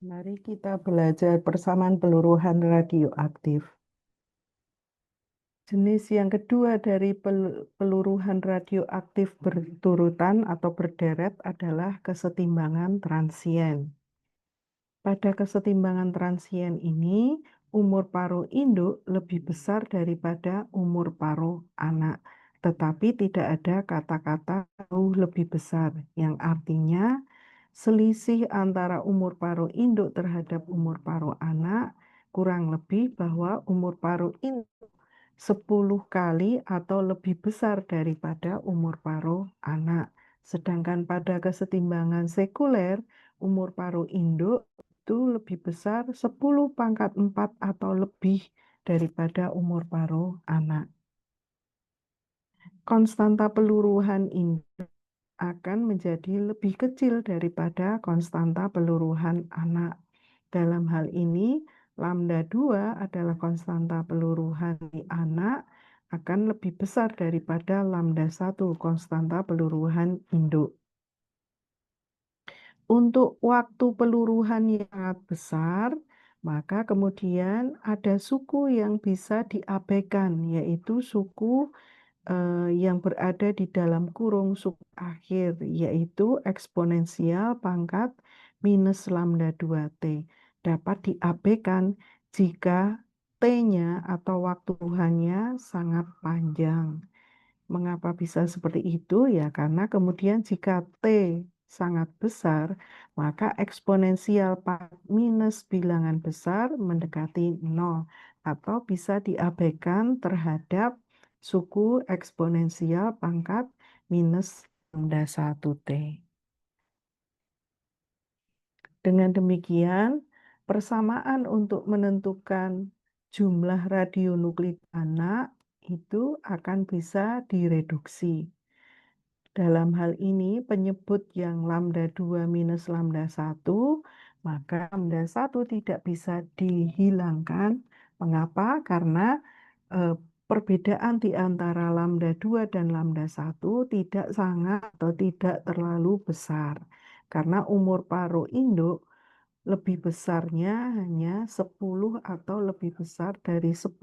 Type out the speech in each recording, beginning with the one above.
Mari kita belajar persamaan peluruhan radioaktif. Jenis yang kedua dari peluruhan radioaktif berturutan atau berderet adalah kesetimbangan transien. Pada kesetimbangan transien ini, umur paruh induk lebih besar daripada umur paruh anak, tetapi tidak ada kata-kata jauh lebih besar, yang artinya selisih antara umur paruh induk terhadap umur paruh anak kurang lebih bahwa umur paruh induk 10 kali atau lebih besar daripada umur paruh anak. Sedangkan pada kesetimbangan sekuler, umur paruh induk itu lebih besar 10 pangkat 4 atau lebih daripada umur paruh anak. Konstanta peluruhan induk akan menjadi lebih kecil daripada konstanta peluruhan anak. Dalam hal ini, lambda 2 adalah konstanta peluruhan di anak akan lebih besar daripada lambda 1 konstanta peluruhan induk. Untuk waktu peluruhan yang sangat besar, maka kemudian ada suku yang bisa diabaikan, yaitu suku yang berada di dalam kurung suku akhir, yaitu eksponensial pangkat minus lambda 2T. Dapat diabaikan jika T-nya atau waktu Tuhannya sangat panjang. Mengapa bisa seperti itu? Ya, karena kemudian jika T sangat besar, maka eksponensial minus bilangan besar mendekati 0 atau bisa diabaikan terhadap suku eksponensial pangkat minus lambda 1T. Dengan demikian, persamaan untuk menentukan jumlah radionuklida anak itu akan bisa direduksi. Dalam hal ini, penyebut yang lambda 2 minus lambda 1, maka lambda 1 tidak bisa dihilangkan. Mengapa? Karena perbedaan di antara lambda 2 dan lambda 1 tidak sangat atau tidak terlalu besar. Karena umur paruh induk lebih besarnya hanya 10 atau lebih besar dari 10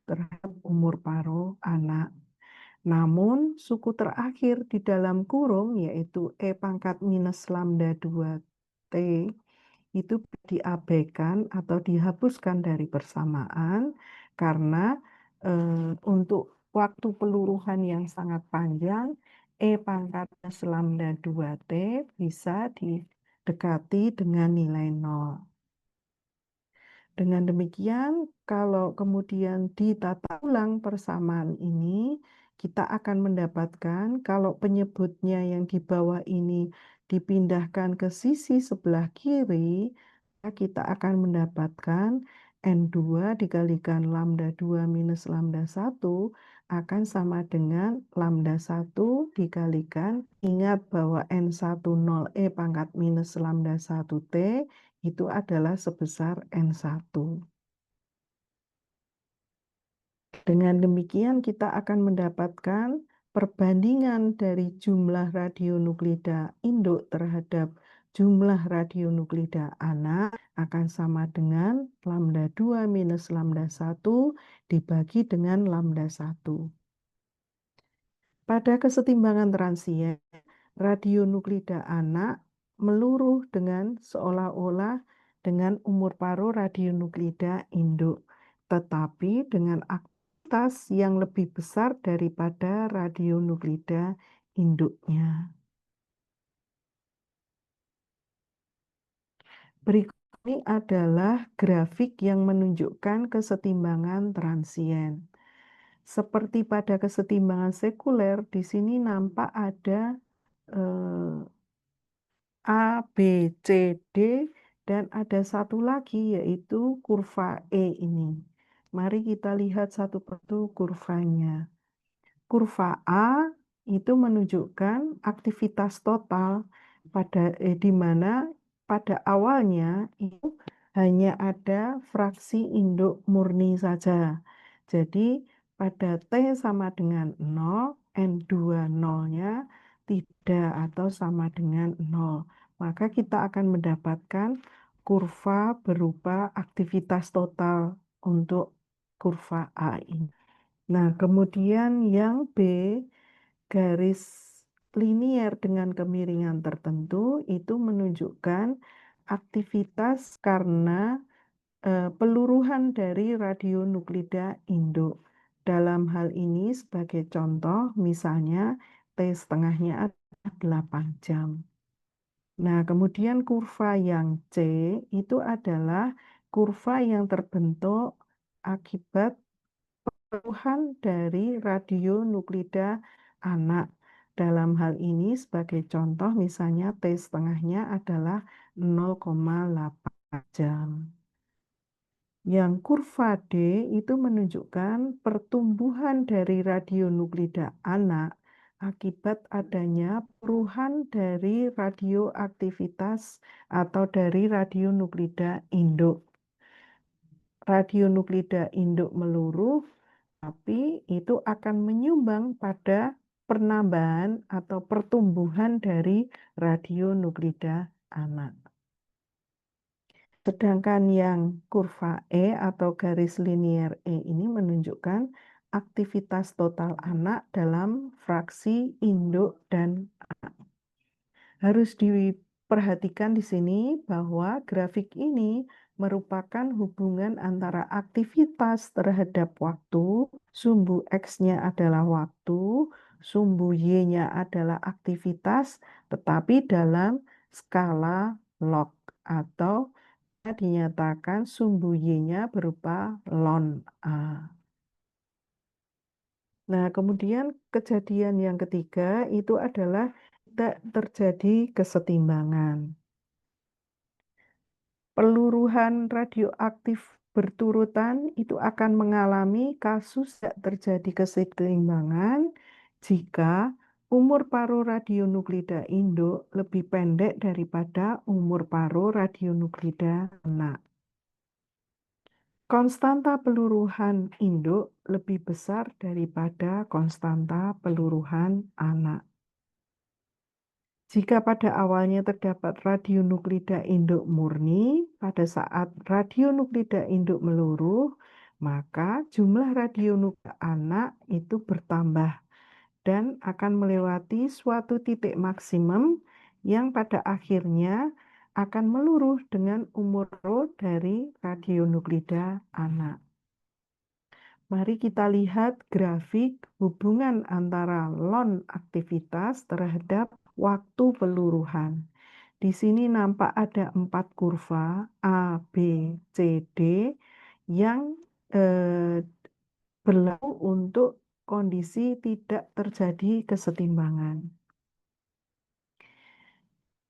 terhadap umur paruh anak. Namun, suku terakhir di dalam kurung, yaitu E pangkat minus lambda 2T, itu diabaikan atau dihapuskan dari persamaan karena untuk waktu peluruhan yang sangat panjang, E pangkat minus lambda 2T bisa didekati dengan nilai 0. Dengan demikian, kalau kemudian ditata ulang persamaan ini, kita akan mendapatkan kalau penyebutnya yang di bawah ini dipindahkan ke sisi sebelah kiri, kita akan mendapatkan N2 dikalikan lambda 2 minus lambda 1 akan sama dengan lambda 1 dikalikan, ingat bahwa N10E pangkat minus lambda 1T itu adalah sebesar N1. Dengan demikian kita akan mendapatkan perbandingan dari jumlah radionuklida induk terhadap jumlah radionuklida anak akan sama dengan lambda 2 minus lambda 1 dibagi dengan lambda 1. Pada kesetimbangan transien, radionuklida anak meluruh dengan seolah-olah dengan umur paruh radionuklida induk, tetapi dengan aktivitas yang lebih besar daripada radionuklida induknya. Berikut ini adalah grafik yang menunjukkan kesetimbangan transien. Seperti pada kesetimbangan sekuler, di sini nampak ada A, B, C, D, dan ada satu lagi yaitu kurva E ini. Mari kita lihat satu persatu kurvanya. Kurva A itu menunjukkan aktivitas total di mana pada awalnya itu hanya ada fraksi induk murni saja. Jadi pada T sama dengan 0, N2 0-nya tidak atau sama dengan 0. Maka kita akan mendapatkan kurva berupa aktivitas total untuk kurva A ini. Nah, kemudian yang B, garis linier dengan kemiringan tertentu itu menunjukkan aktivitas karena peluruhan dari radionuklida induk. Dalam hal ini sebagai contoh misalnya T setengahnya adalah 8 jam. Nah, kemudian kurva yang C itu adalah kurva yang terbentuk akibat peluruhan dari radionuklida anak. Dalam hal ini sebagai contoh misalnya T setengahnya adalah 0,8 jam. Yang kurva D itu menunjukkan pertumbuhan dari radionuklida anak akibat adanya perubahan dari radioaktivitas atau dari radionuklida induk. Radionuklida induk meluruh, tapi itu akan menyumbang pada penambahan atau pertumbuhan dari radionuklida anak. Sedangkan yang kurva E atau garis linier E ini menunjukkan aktivitas total anak dalam fraksi induk dan anak. Harus diperhatikan di sini bahwa grafik ini merupakan hubungan antara aktivitas terhadap waktu, sumbu X-nya adalah waktu, sumbu Y-nya adalah aktivitas, tetapi dalam skala log atau dinyatakan sumbu Y-nya berupa ln A. Nah, kemudian kejadian yang ketiga itu adalah tidak terjadi kesetimbangan. Peluruhan radioaktif berturutan itu akan mengalami kasus tidak terjadi kesetimbangan jika umur paruh radionuklida induk lebih pendek daripada umur paruh radionuklida anak. Konstanta peluruhan induk lebih besar daripada konstanta peluruhan anak. Jika pada awalnya terdapat radionuklida induk murni, pada saat radionuklida induk meluruh, maka jumlah radionuklida anak itu bertambah dan akan melewati suatu titik maksimum yang pada akhirnya akan meluruh dengan umur dari radionuklida anak. Mari kita lihat grafik hubungan antara ln aktivitas terhadap waktu peluruhan. Di sini nampak ada 4 kurva A, B, C, D yang berlaku untuk kondisi tidak terjadi kesetimbangan.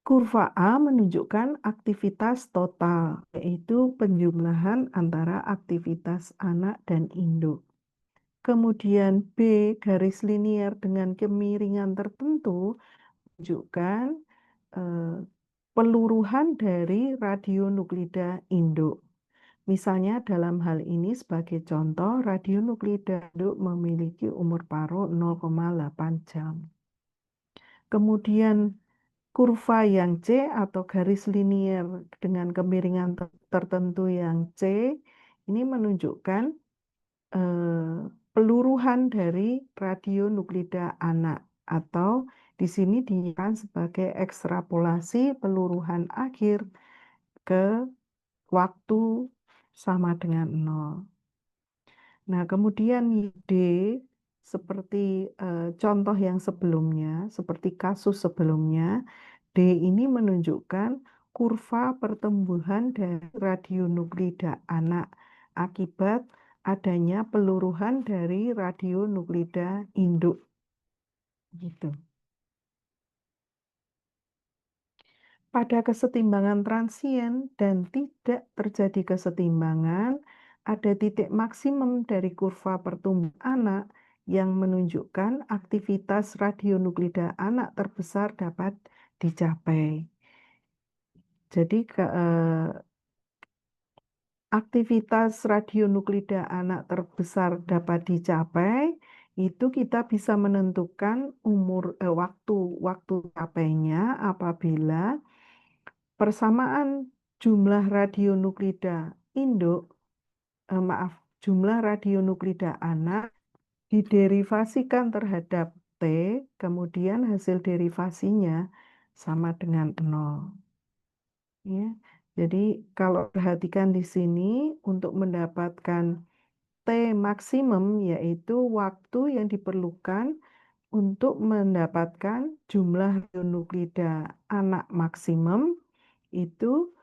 Kurva A menunjukkan aktivitas total, yaitu penjumlahan antara aktivitas anak dan induk. Kemudian B, garis linier dengan kemiringan tertentu, menunjukkan peluruhan dari radionuklida induk. Misalnya dalam hal ini sebagai contoh, radionuklida induk memiliki umur paruh 0,8 jam. Kemudian kurva yang C atau garis linier dengan kemiringan tertentu yang C ini menunjukkan peluruhan dari radionuklida anak atau di sini dinyatakan sebagai ekstrapolasi peluruhan akhir ke waktu sama dengan 0. Nah, kemudian D seperti contoh yang sebelumnya, seperti kasus sebelumnya, D ini menunjukkan kurva pertumbuhan dari radionuklida anak akibat adanya peluruhan dari radionuklida induk. Gitu. Pada kesetimbangan transien dan tidak terjadi kesetimbangan, ada titik maksimum dari kurva pertumbuhan anak yang menunjukkan aktivitas radionuklida anak terbesar dapat dicapai. Jadi aktivitas radionuklida anak terbesar dapat dicapai, itu kita bisa menentukan waktu capainya apabila persamaan jumlah radionuklida induk, maaf, jumlah radionuklida anak diderivasikan terhadap T, kemudian hasil derivasinya sama dengan 0. Ya. Jadi kalau perhatikan di sini untuk mendapatkan T maksimum yaitu waktu yang diperlukan untuk mendapatkan jumlah radionuklida anak maksimum itu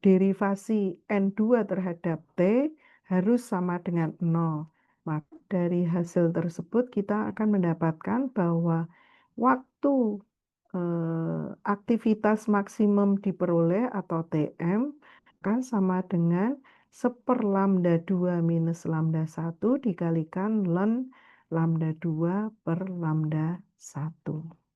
derivasi N2 terhadap T harus sama dengan 0. Maka dari hasil tersebut kita akan mendapatkan bahwa waktu aktivitas maksimum diperoleh atau TM akan sama dengan 1 lambda 2 minus lambda 1 dikalikan ln lambda 2 per lambda 1.